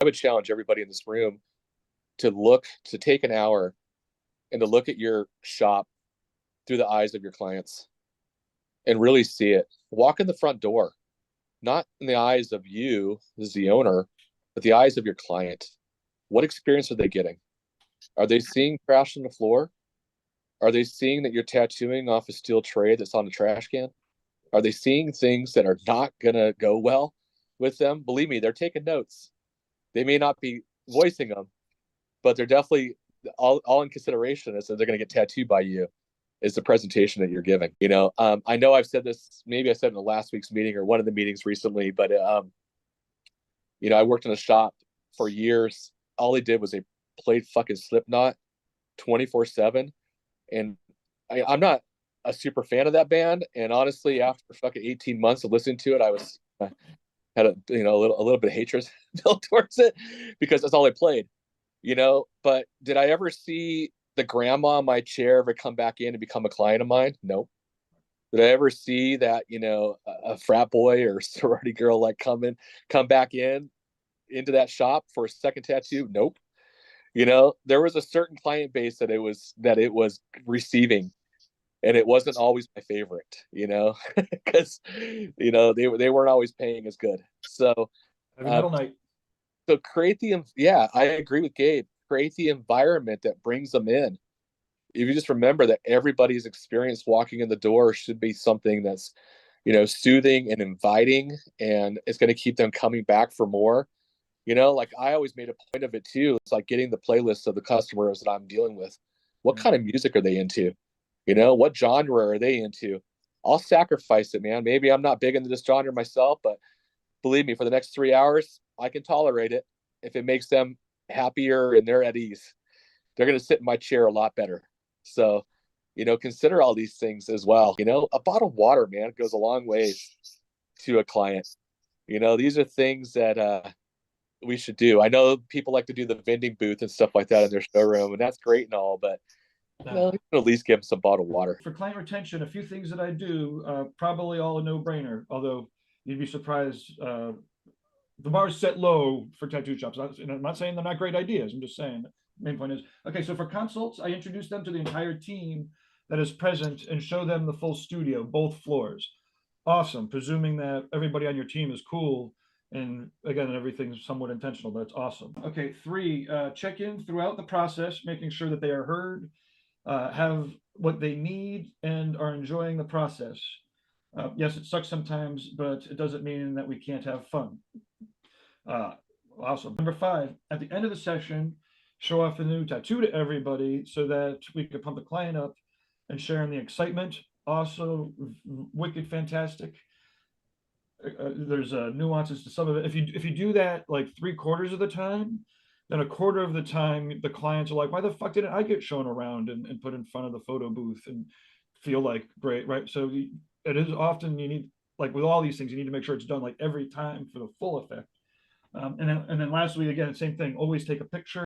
I would challenge everybody in this room to take an hour and to look at your shop through the eyes of your clients and really see it. Walk in the front door, not in the eyes of you as the owner, but the eyes of your client. What experience are they getting? Are they seeing trash on the floor? Are they seeing that you're tattooing off a steel tray that's on the trash can? Are they seeing things that are not going to go well with them? Believe me, they're taking notes. They may not be voicing them, but they're definitely all in consideration as they're going to get tattooed by you is the presentation that you're giving. I know I've said this, maybe I said in the last week's meeting or one of the meetings recently, but I worked in a shop for years. All they did was they played fucking Slipknot 24/7. And I'm not a super fan of that band. And honestly, after fucking 18 months of listening to it, I was had a little bit of hatred built towards it because that's all I played. But did I ever see the grandma in my chair ever come back in and become a client of mine? No. Did I ever see that, a frat boy or sorority girl come back into that shop for a second tattoo? Nope. There was a certain client base that it was receiving, and it wasn't always my favorite, because they weren't always paying as good. So Heavy metal night. So I agree with Gabe. Create the environment that brings them in. If you just remember that everybody's experience walking in the door should be something that's, soothing and inviting, and it's going to keep them coming back for more. Like I always made a point of it too. It's like getting the playlists of the customers that I'm dealing with. What kind of music are they into? What genre are they into? I'll sacrifice it, man. Maybe I'm not big into this genre myself, but believe me, for the next 3 hours, I can tolerate it. If it makes them happier and they're at ease, they're going to sit in my chair a lot better. So, consider all these things as well. A bottle of water, man, goes a long ways to a client. These are things that we should do. I know people like to do the vending booth and stuff like that in their showroom, and that's great and all, but you can at least give them some bottled water. For client retention, a few things that I do, probably all a no-brainer, although you'd be surprised. The bar is set low for tattoo shops. I'm not saying they're not great ideas. I'm just saying the main point is, okay, so for consults, I introduce them to the entire team that is present and show them the full studio, both floors. Awesome, presuming that everybody on your team is cool. And again, everything's somewhat intentional. That's awesome. Okay, 3, check in throughout the process, making sure that they are heard, have what they need, and are enjoying the process. Yes, it sucks sometimes, but it doesn't mean that we can't have fun. Awesome. Number 5, at the end of the session, show off the new tattoo to everybody so that we could pump the client up and share in the excitement. Also, wicked fantastic. There's nuances to some of it. If you do that like 3/4 of the time, then 1/4 of the time the clients are like, why the fuck didn't I get shown around and put in front of the photo booth and feel like great, right? So it is often you need, like with all these things, you need to make sure it's done like every time for the full effect. And then lastly, again, same thing, always take a picture.